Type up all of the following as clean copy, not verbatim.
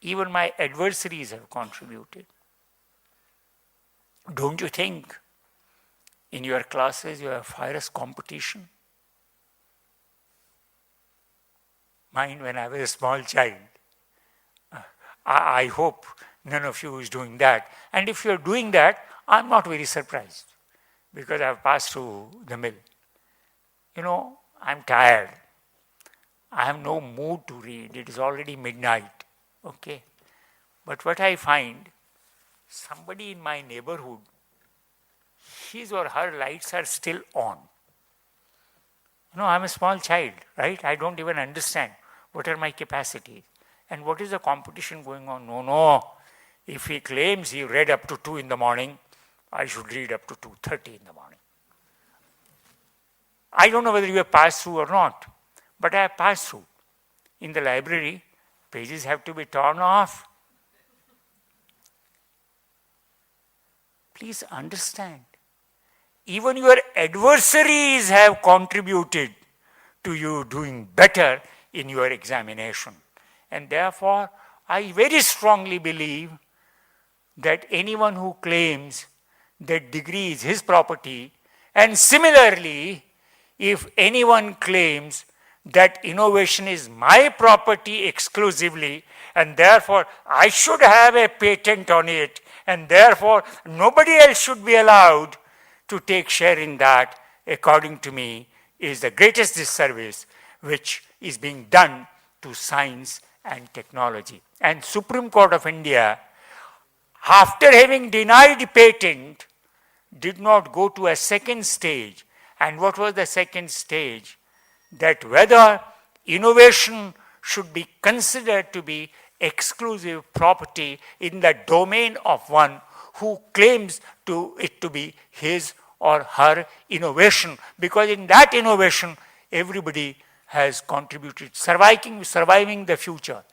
even my adversaries have contributed. Don't you think in your classes you have fierce competition? Mine, when I was a small child. I hope none of you is doing that. And if you're doing that, I'm not very surprised because I've passed through the mill. I'm tired. I have no mood to read. It is already midnight. Okay. But what I find, somebody in my neighborhood, his or her lights are still on. I'm a small child, right? I don't even understand what are my capacities. And what is the competition going on? No. If he claims he read up to 2 in the morning, I should read up to 2:30 in the morning. I don't know whether you have passed through or not, but I have passed through. In the library, pages have to be torn off. Please understand. Even your adversaries have contributed to you doing better in your examination. And therefore, I very strongly believe that anyone who claims that degree is his property, and similarly, if anyone claims that innovation is my property exclusively, and therefore I should have a patent on it, and therefore nobody else should be allowed to take share in that, according to me, is the greatest disservice which is being done to science and technology. And Supreme Court of India, after having denied patent, did not go to a second stage. And what was the second stage? That whether innovation should be considered to be exclusive property in the domain of one who claims it to be his or her innovation, because in that innovation everybody has contributed, surviving the future.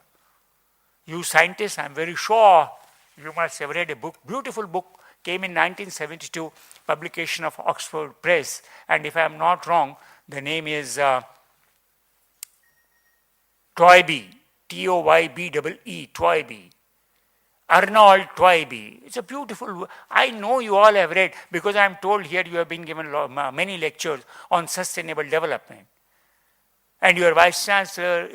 You scientists, I'm very sure you must have read a book, beautiful book, came in 1972, publication of Oxford Press, and if I'm not wrong, the name is Toynbee, Toybe, Toynbee. Arnold Toynbee. It's a beautiful, I know you all have read, because I'm told here you have been given many lectures on sustainable development. And your Vice Chancellor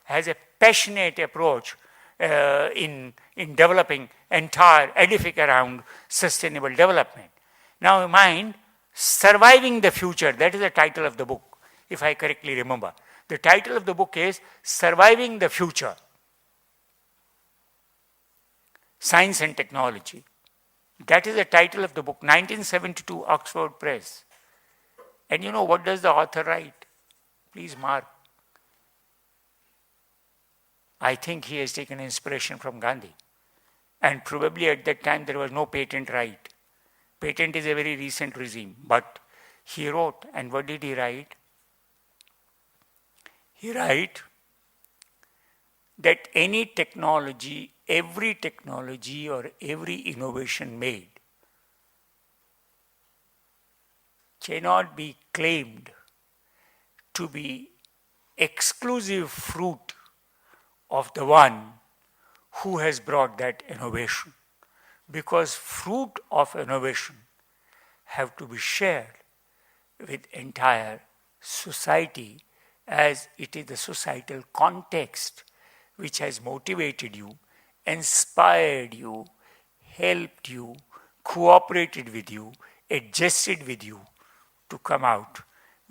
has a passionate approach in developing entire edific around sustainable development. Now mine, Surviving the Future, that is the title of the book, if I correctly remember. The title of the book is Surviving the Future, Science and Technology. That is the title of the book, 1972, Oxford Press. And you know what does the author write? Please mark. I think he has taken inspiration from Gandhi. And probably at that time there was no patent right. Patent is a very recent regime. But he wrote, and what did he write? He wrote that any technology, every technology or every innovation made cannot be claimed to be exclusive fruit of the one who has brought that innovation. Because fruit of innovation have to be shared with entire society, as it is the societal context which has motivated you, inspired you, helped you, cooperated with you, adjusted with you to come out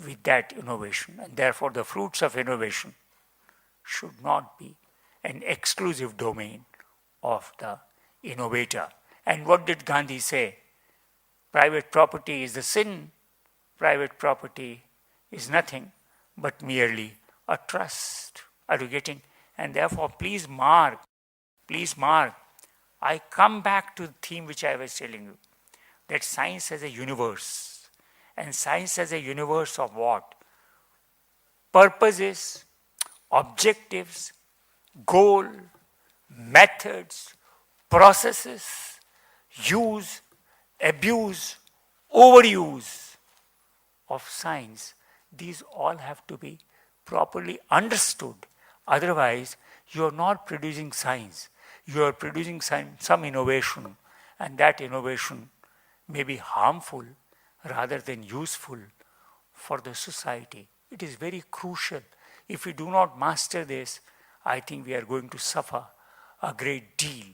with that innovation. And therefore the fruits of innovation should not be an exclusive domain of the innovator. And what did Gandhi say? Private property is the sin. Private property is nothing but merely a trust. Are you getting? And therefore, please mark, I come back to the theme which I was telling you, that science as a universe. And science as a universe of what? Purposes, objectives, goal, methods, processes, use, abuse, overuse of science. These all have to be properly understood. Otherwise, you are not producing science. You are producing some innovation, and that innovation may be harmful rather than useful for the society. It is very crucial. If we do not master this, I think we are going to suffer a great deal.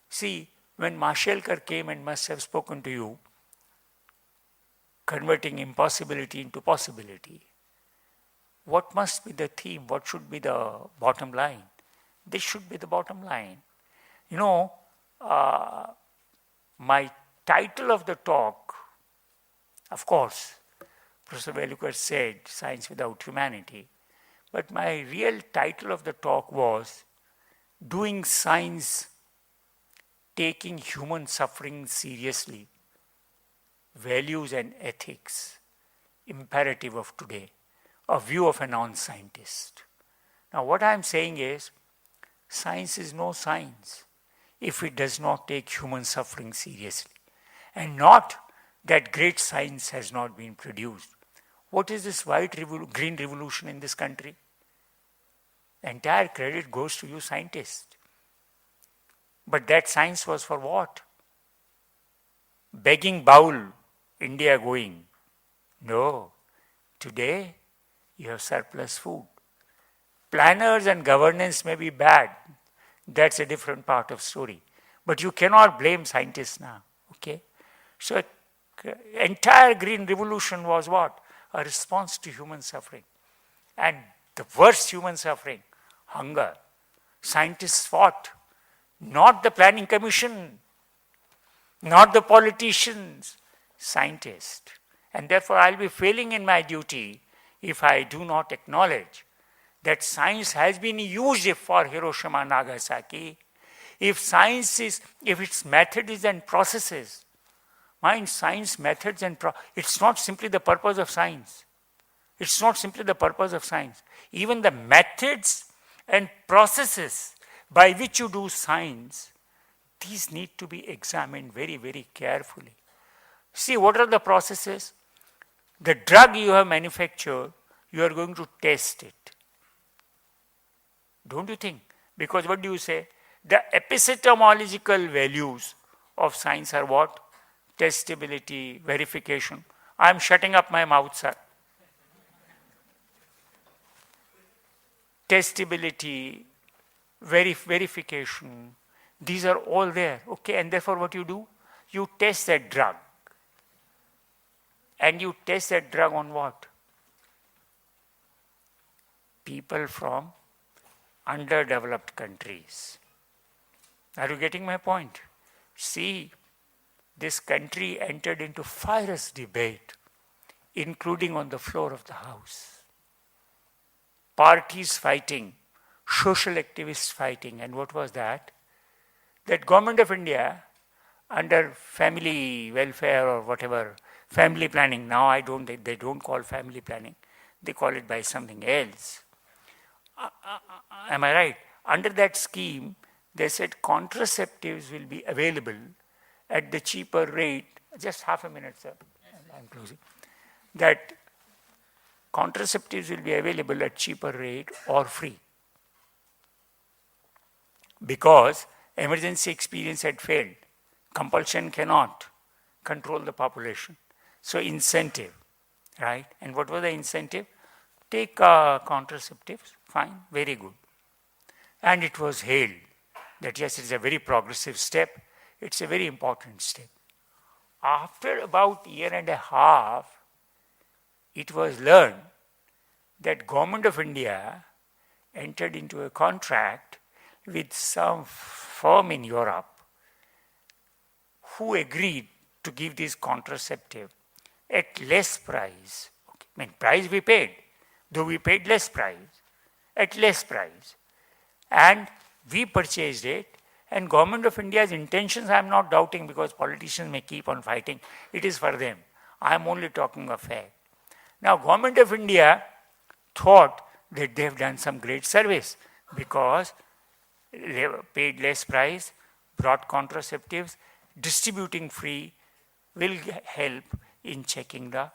See, when Mashelkar came and must have spoken to you, converting impossibility into possibility, what must be the theme? What should be the bottom line? This should be the bottom line. You know, my title of the talk, of course, Professor Velukar said, Science Without Humanity. But my real title of the talk was Doing Science, Taking Human Suffering Seriously, Values and Ethics, Imperative of Today, a view of a non-scientist. Now what I am saying is, science is no science if it does not take human suffering seriously. And not that great science has not been produced. What is this green revolution in this country? Entire credit goes to you scientists. But that science was for what? Begging bowl, India going. No. Today, you have surplus food. Planners and governance may be bad. That's a different part of story. But you cannot blame scientists now. Okay? So, entire green revolution was what? A response to human suffering. And the worst human suffering, hunger. Scientists fought. Not the planning commission, not the politicians, scientists. And therefore I'll be failing in my duty if I do not acknowledge that science has been used for Hiroshima, Nagasaki. If its methods and processes, mind science methods and it's not simply the purpose of science. It's not simply the purpose of science. Even the methods and processes by which you do science, these need to be examined very, very carefully. See, what are the processes? The drug you have manufactured, you are going to test it. Don't you think? Because what do you say? The epistemological values of science are what? Testability, verification. I am shutting up my mouth, sir. Testability, verification, these are all there. Okay, and therefore what you do? You test that drug. And you test that drug on what? People from underdeveloped countries. Are you getting my point? See, this country entered into fierce debate, including on the floor of the House. Parties fighting, social activists fighting, and what was that? That government of India, under family welfare or whatever, family planning, now they don't call family planning, they call it by something else. Am I right? Under that scheme, they said contraceptives will be available at the cheaper rate. Just half a minute, sir. I'm closing. That contraceptives will be available at cheaper rate or free. Because emergency experience had failed. Compulsion cannot control the population. So incentive, right? And what was the incentive? Take contraceptives, fine, very good. And it was hailed that yes, it's a very progressive step. It's a very important step. After about a year and a half, it was learned that Government of India entered into a contract with some firm in Europe who agreed to give this contraceptive at less price. Okay. I mean, price we paid, though we paid less price, at less price. And we purchased it, and Government of India's intentions I am not doubting because politicians may keep on fighting. It is for them. I am only talking of fact. Now, Government of India thought that they have done some great service because they paid less price, brought contraceptives, distributing free will help in checking the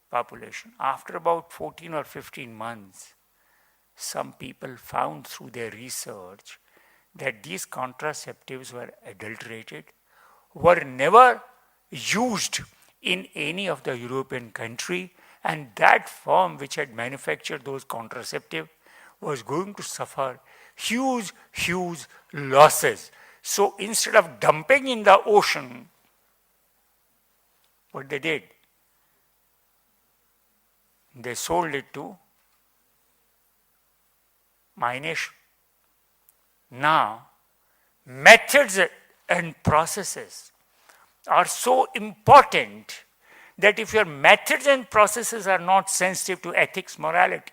population. After about 14 or 15 months, some people found through their research that these contraceptives were adulterated, were never used in any of the European country, and that firm which had manufactured those contraceptives was going to suffer huge, huge losses. So instead of dumping in the ocean, what they did, they sold it to mination. Now, methods and processes are so important that if your methods and processes are not sensitive to ethics, morality,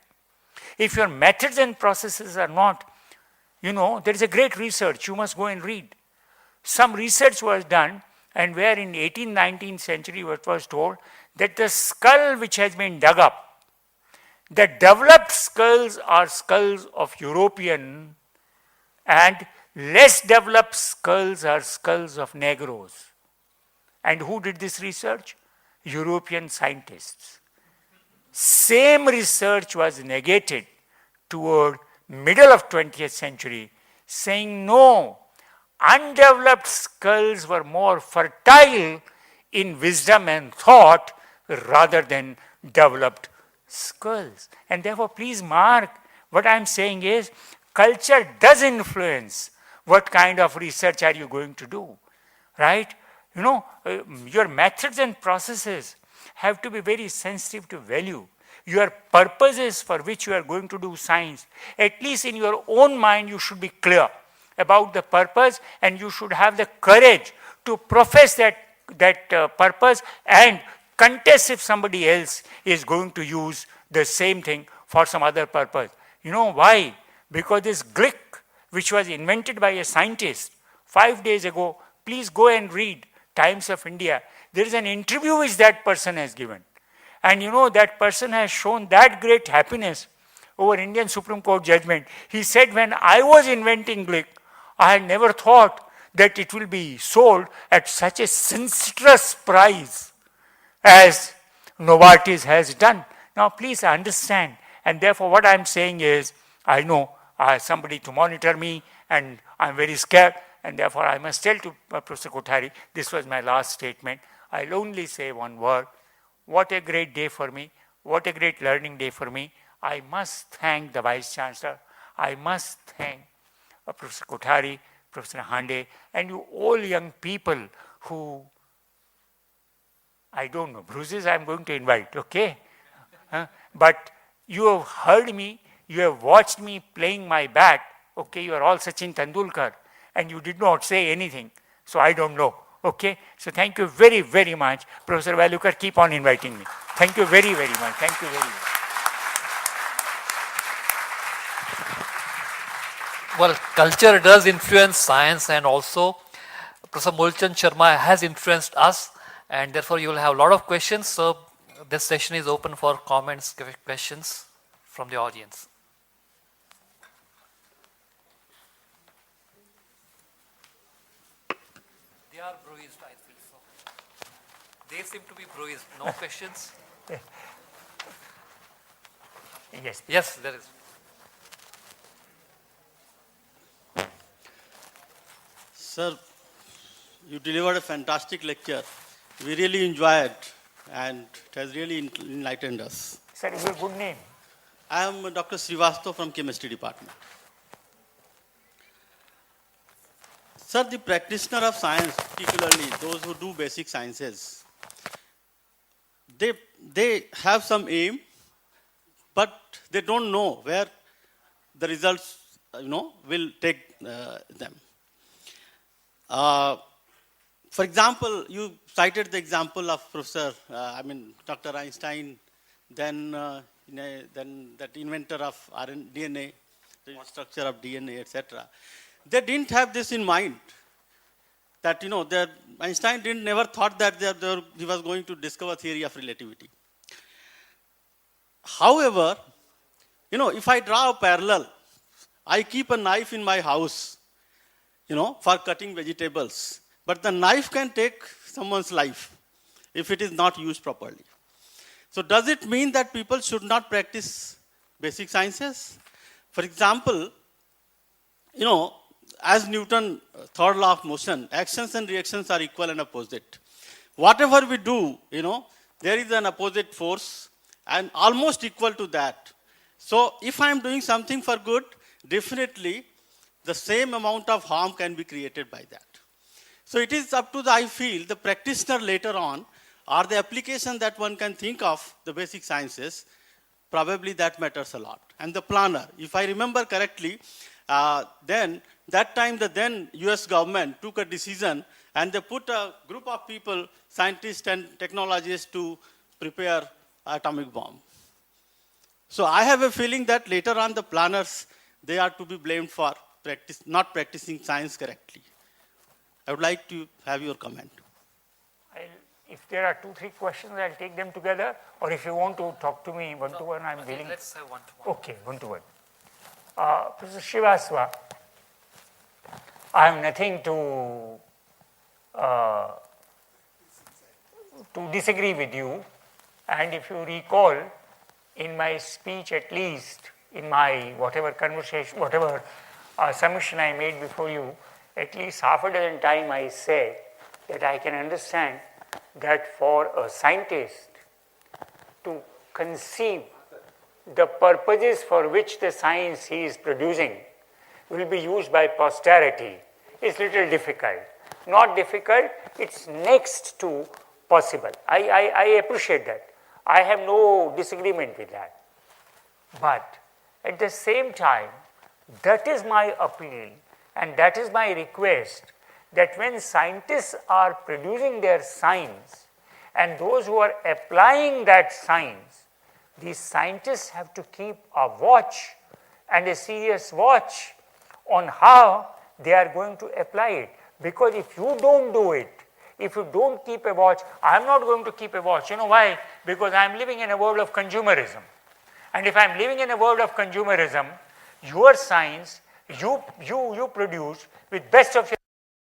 if your methods and processes are not, there is a great research, you must go and read. Some research was done, and where in 18th, 19th century what was told, that the skull which has been dug up, the developed skulls are skulls of European, and less developed skulls are skulls of Negroes. And who did this research? European scientists. Same research was negated toward middle of 20th century, saying no, undeveloped skulls were more fertile in wisdom and thought rather than developed skulls. And therefore, please mark, what I am saying is, culture does influence what kind of research are you going to do, right? Your methods and processes have to be very sensitive to value. Your purposes for which you are going to do science, at least in your own mind, you should be clear about the purpose, and you should have the courage to profess that purpose and contest if somebody else is going to use the same thing for some other purpose. You know why? Because this Glick, which was invented by a scientist 5 days ago, please go and read Times of India. There is an interview which that person has given. And that person has shown that great happiness over Indian Supreme Court judgment. He said, when I was inventing Glick, I had never thought that it will be sold at such a senseless price as Novartis has done. Now, please understand. And therefore, what I am saying is, I know I have somebody to monitor me, and I am very scared. And therefore, I must tell to Professor Kothari, this was my last statement. I'll only say one word. What a great day for me. What a great learning day for me. I must thank the Vice Chancellor. I must thank Professor Kothari, Professor Hande, and you all young people who, I don't know, Bruises I'm going to invite, okay? But you have heard me, you have watched me playing my bat, okay? You are all Sachin Tendulkar, and you did not say anything, so I don't know, okay? So thank you very, very much. Professor Valukar, keep on inviting me. Thank you very, very much. Thank you very much. Well, culture does influence science, and also Professor Mulchand Sharma has influenced us, and therefore you will have a lot of questions. So this session is open for comments, questions from the audience. They are bruised, I feel so. They seem to be bruised. No questions? Yes. Yes, there is. Sir, you delivered a fantastic lecture. We really enjoyed it, and it has really enlightened us. Sir, is your good name? I am Dr. Srivastava from Chemistry Department. Sir, the practitioner of science, particularly those who do basic sciences, they have some aim, but they don't know where the results, will take them. For example, you cited the example of Dr. Einstein, then that inventor of DNA, the structure of DNA, etc. They didn't have this in mind. That Einstein never thought that he was going to discover theory of relativity. However, if I draw a parallel, I keep a knife in my house, for cutting vegetables. But the knife can take someone's life if it is not used properly. So does it mean that people should not practice basic sciences? For example, as Newton third law of motion, actions and reactions are equal and opposite. Whatever we do, there is an opposite force and almost equal to that. So if I am doing something for good, definitely the same amount of harm can be created by that. So it is up to I feel, the practitioner later on, or the application that one can think of the basic sciences, probably that matters a lot. And the planner, if I remember correctly, then that time the then US government took a decision and they put a group of people, scientists and technologists, to prepare atomic bomb. So I have a feeling that later on the planners, they are to be blamed for not practicing science correctly. I would like to have your comment. If there are 2-3 questions, I'll take them together, or if you want to talk to me one-to-one, I'm willing. Let's have one-to-one. Okay, one-to-one. Professor Srivastava, I have nothing to disagree with you, and if you recall, in my speech at least, in my whatever conversation, whatever submission I made before you, at least half a dozen times I said that I can understand that for a scientist to conceive the purposes for which the science he is producing will be used by posterity is little difficult. Not difficult, it's next to possible. I appreciate that. I have no disagreement with that. But at the same time, that is my appeal and that is my request, that when scientists are producing their science and those who are applying that science, these scientists have to keep a watch and a serious watch on how they are going to apply it. Because if you don't do it, if you don't keep a watch, I am not going to keep a watch. You know why? Because I am living in a world of consumerism. And if I am living in a world of consumerism, your science, you produce with best of your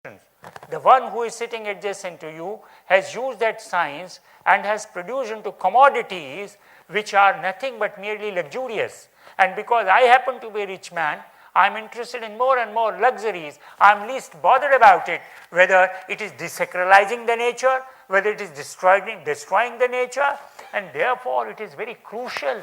intentions. The one who is sitting adjacent to you has used that science and has produced into commodities which are nothing but merely luxurious. And because I happen to be a rich man, I am interested in more and more luxuries. I am least bothered about it, whether it is desacralizing the nature, whether it is destroying the nature, and therefore it is very crucial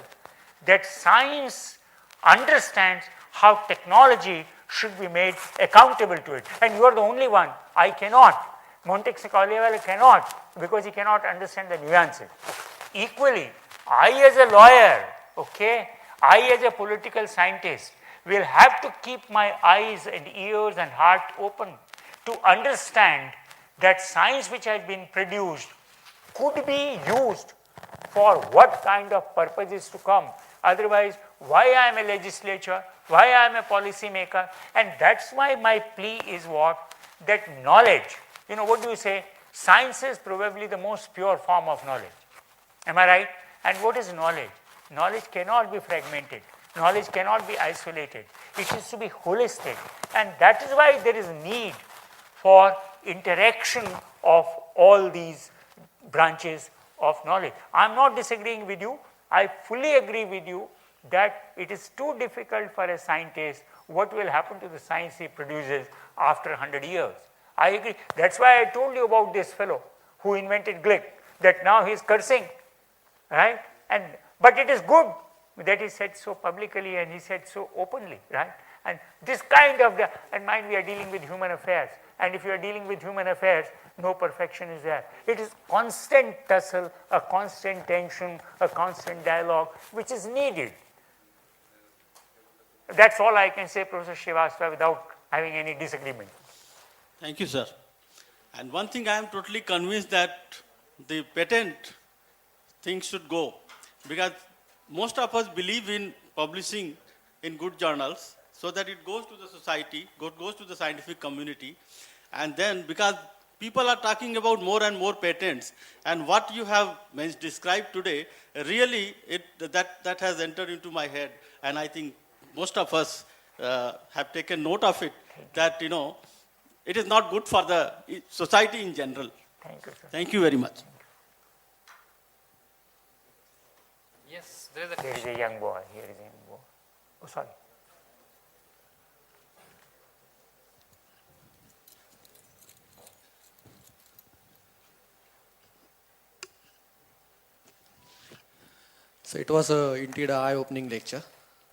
that science understands how technology should be made accountable to it. And you are the only one. I cannot. Montesquieu cannot, because he cannot understand the nuances. Equally, I as a lawyer, okay, I as a political scientist will have to keep my eyes and ears and heart open to understand that science which has been produced could be used for what kind of purposes to come. Otherwise, why I am a legislature, why I am a policy maker, and that's why my plea is what? That knowledge, what do you say? Science is probably the most pure form of knowledge. Am I right? And what is knowledge? Knowledge cannot be fragmented. Knowledge cannot be isolated. It is to be holistic. And that is why there is need for interaction of all these branches of knowledge. I am not disagreeing with you. I fully agree with you that it is too difficult for a scientist. What will happen to the science he produces after 100 years? I agree. That's why I told you about this fellow who invented Glick, that now he is cursing, right? But it is good that he said so publicly and he said so openly, right? And this kind of, and mind, we are dealing with human affairs. And if you are dealing with human affairs, no perfection is there. It is constant tussle, a constant tension, a constant dialogue, which is needed. That's all I can say, Professor Srivastava, without having any disagreement. Thank you, sir. And one thing I am totally convinced that the patent thing should go, because most of us believe in publishing in good journals so that it goes to the society, goes to the scientific community, and then because people are talking about more and more patents, and what you have described today, really that has entered into my head, and I think most of us have taken note of it, that it is not good for the society in general. Thank you, sir. Thank you very much. Yes, there is a There is question. a young boy. Here is a young boy. Oh, sorry. So it was indeed an eye-opening lecture.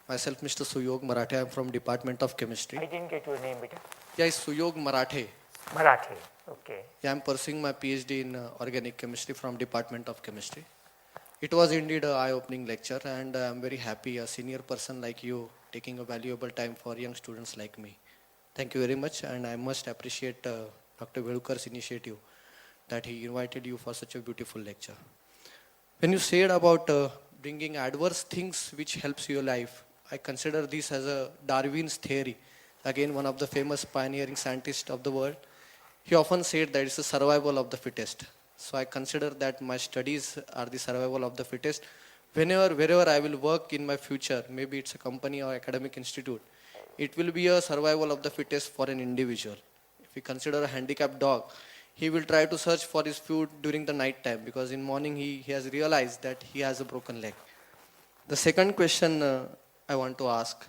Myself, Mr. Suyog Marathe, I am from Department of Chemistry. I didn't get your name, beta. Yeah, it's Suyog Marathe. Marathi. Okay. Yeah, I'm pursuing my PhD in organic chemistry from Department of Chemistry. It was indeed an eye-opening lecture, and I'm very happy a senior person like you taking a valuable time for young students like me. Thank you very much, and I must appreciate Dr. Velukar's initiative that he invited you for such a beautiful lecture. When you said about bringing adverse things which helps your life, I consider this as a Darwin's theory. Again, one of the famous pioneering scientists of the world. He often said that it's the survival of the fittest. So I consider that my studies are the survival of the fittest. Wherever I will work in my future, maybe it's a company or academic institute, it will be a survival of the fittest for an individual. If we consider a handicapped dog, he will try to search for his food during the night time because in morning he has realized that he has a broken leg. The second question I want to ask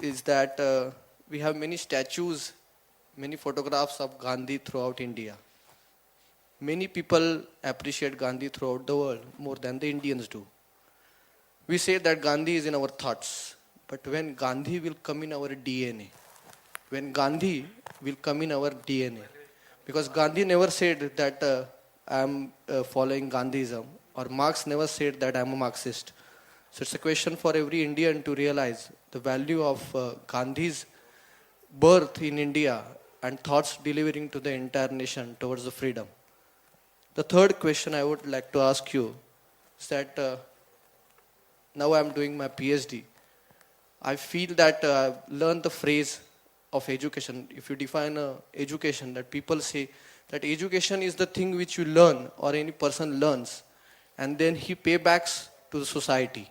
is that we have many statues, many photographs of Gandhi throughout India. Many people appreciate Gandhi throughout the world more than the Indians do. We say that Gandhi is in our thoughts, but when Gandhi will come in our DNA, when Gandhi will come in our DNA, because Gandhi never said that I am following Gandhism, or Marx never said that I am a Marxist. So it's a question for every Indian to realize the value of Gandhi's birth in India and thoughts delivering to the entire nation towards the freedom. The third question I would like to ask you is that now I am doing my PhD. I feel that I've learned the phrase of education. If you define education, that people say that education is the thing which you learn or any person learns and then he pay backs to the society.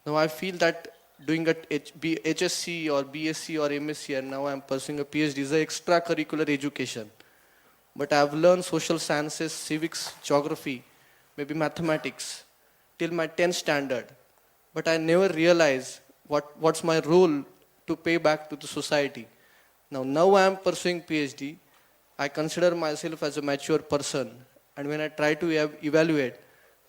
Now I feel that doing a HSC or BSc or MSc and now I'm pursuing a PhD is an extracurricular education. But I've learned social sciences, civics, geography, maybe mathematics till my 10th standard. But I never realized what's my role to pay back to the society. Now I am pursuing PhD. I consider myself as a mature person. And when I try to evaluate,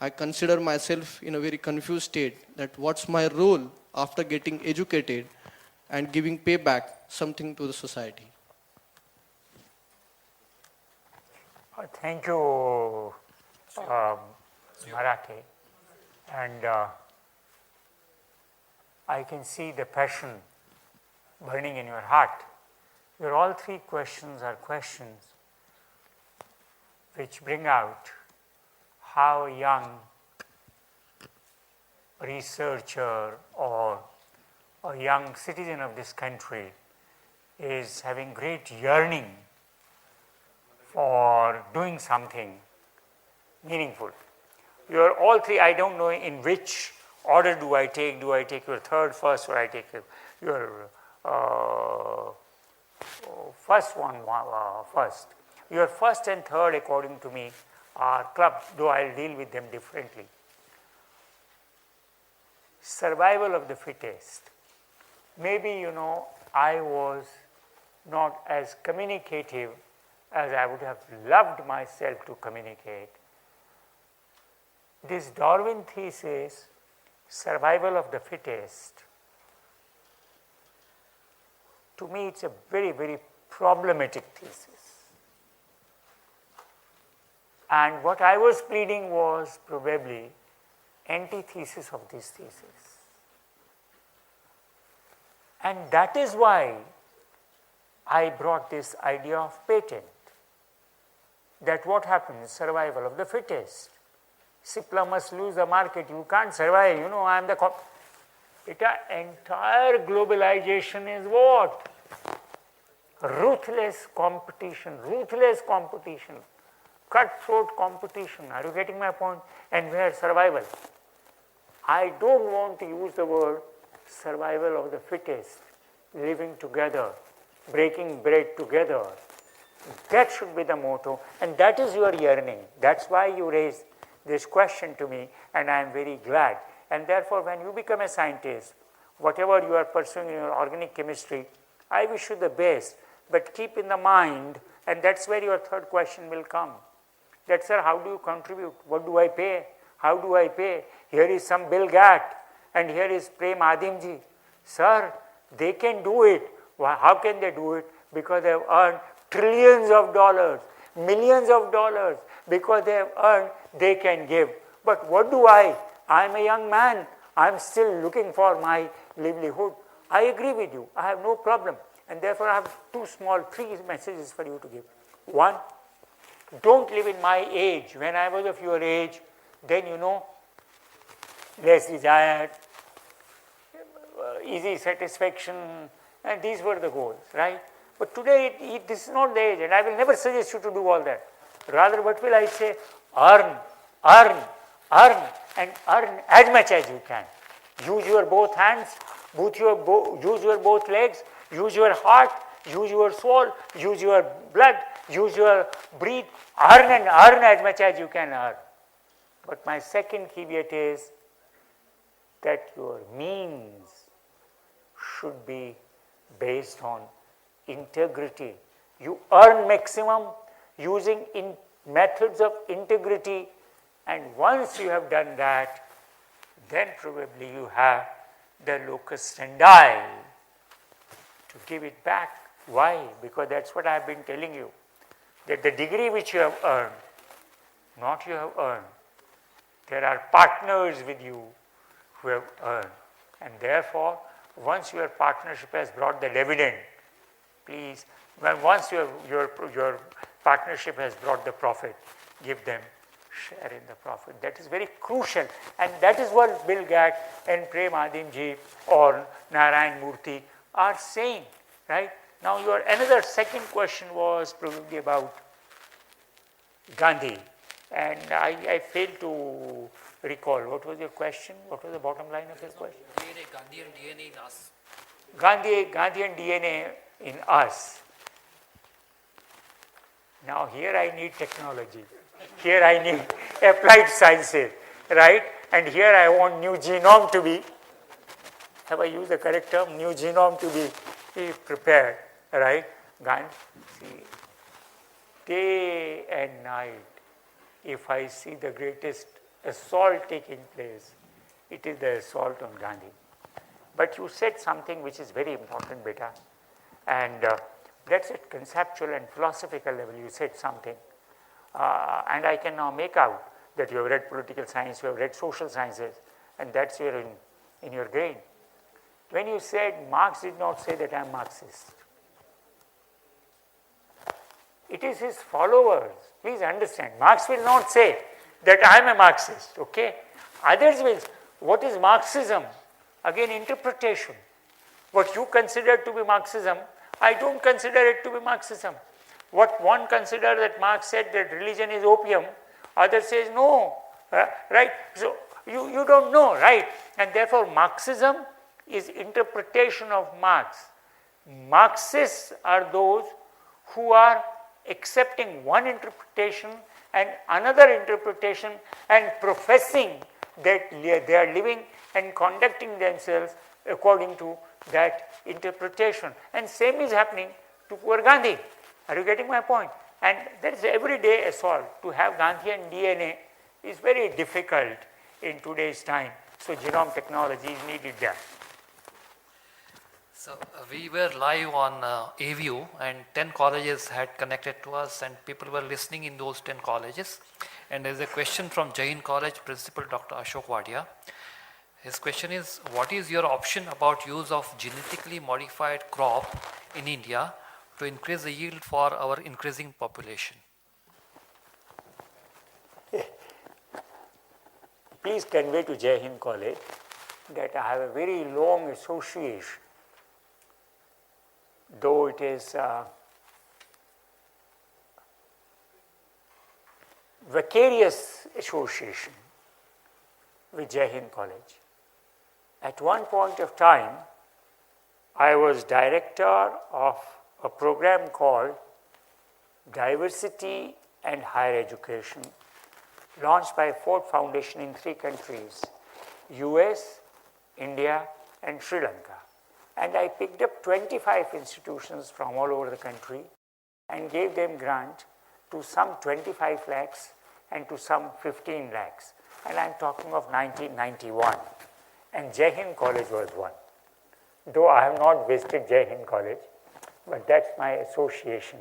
I consider myself in a very confused state that what's my role after getting educated and giving payback something to the society. Thank you, Marathi. And I can see the passion burning in your heart. Your all three questions are questions which bring out how a young researcher or a young citizen of this country is having great yearning for doing something meaningful. Your all three, I don't know in which order do I take your third first or I take your first one first. Your first and third according to me are clubbed, though I'll deal with them differently. Survival of the fittest. Maybe, I was not as communicative as I would have loved myself to communicate. This Darwin thesis, survival of the fittest, to me it's a very, very problematic thesis. And what I was pleading was probably antithesis of this thesis. And that is why I brought this idea of patent. That what happens, survival of the fittest. Cipla must lose the market, you can't survive, I am the entire globalization is what? Ruthless competition, cutthroat competition. Are you getting my point? And where survival? I don't want to use the word survival of the fittest, living together, breaking bread together. That should be the motto, and that is your yearning. That's why you raised this question to me, and I am very glad. And therefore, when you become a scientist, whatever you are pursuing in your organic chemistry, I wish you the best. But keep in the mind, and that's where your third question will come. That, sir, how do you contribute? What do I pay? How do I pay? Here is some Bill Gates and here is Prem Adimji. Sir, they can do it. Why, how can they do it? Because they have earned trillions of dollars, millions of dollars. Because they have earned, they can give. But what do I? I am a young man. I am still looking for my livelihood. I agree with you. I have no problem. And therefore, I have three messages for you to give. One, don't live in my age. When I was of your age, then less desire, easy satisfaction, and these were the goals, right? But today, this is not the age, and I will never suggest you to do all that. Rather, what will I say? Earn, earn, earn, and earn as much as you can. Use your both hands, use your both legs, use your heart, use your soul, use your blood, use your breath, earn and earn as much as you can earn. But my second caveat is that your means should be based on integrity. You earn maximum using methods of integrity, and once you have done that, then probably you have the locus standi to give it back. Why? Because that's what I have been telling you, that the degree which you have earned, not you have earned, there are partners with you who have earned, and therefore, once your partnership has brought the dividend, please, once your partnership has brought the profit, give them share in the profit. That is very crucial, and that is what Bill Gates and Prem Adimji or Narayan Murthy are saying, right? Now, your another second question was probably about Gandhi, and I failed to recall. What was your question? What was the bottom line of your question? Gandhi and DNA in us. Gandhi and DNA in us. Now, here I need technology. Here I need applied sciences, right? And here I want new genome to be, have I used the correct term? New genome to be prepared, right? Gandhi, see, day and night, if I see the greatest assault taking place, it is the assault on Gandhi. But you said something which is very important, beta, and that's at conceptual and philosophical level. You said something, and I can now make out that you have read political science, you have read social sciences, and that's your in your brain. When you said Marx did not say that I am Marxist, it is his followers. Please understand, Marx will not say that I am a Marxist, okay? Others will. What is Marxism? Again, interpretation. What you consider to be Marxism, I don't consider it to be Marxism. What one considers that Marx said that religion is opium, other says no, right? So you don't know, right? And therefore Marxism is interpretation of Marx. Marxists are those who are accepting one interpretation and another interpretation and professing that they are living and conducting themselves according to that interpretation. And same is happening to poor Gandhi. Are you getting my point? And there is everyday assault. To have Gandhian DNA is very difficult in today's time. So genome technology is needed there. So we were live on AVU, and 10 colleges had connected to us, and people were listening in those 10 colleges. And there is a question from Jain College Principal Dr. Ashok Wadia. His question is, what is your option about use of genetically modified crop in India to increase the yield for our increasing population? Please convey to Jai Hind College that I have a very long association, though it is vicarious association with Jai Hind College. At one point of time, I was director of a program called Diversity and Higher Education, launched by Ford Foundation in 3 countries, US, India, and Sri Lanka. And I picked up 25 institutions from all over the country and gave them grant to some 25 lakhs and to some 15 lakhs. and I'm talking of 1991, and Jai Hind College was one. Though I have not visited Jai Hind College, but that's my association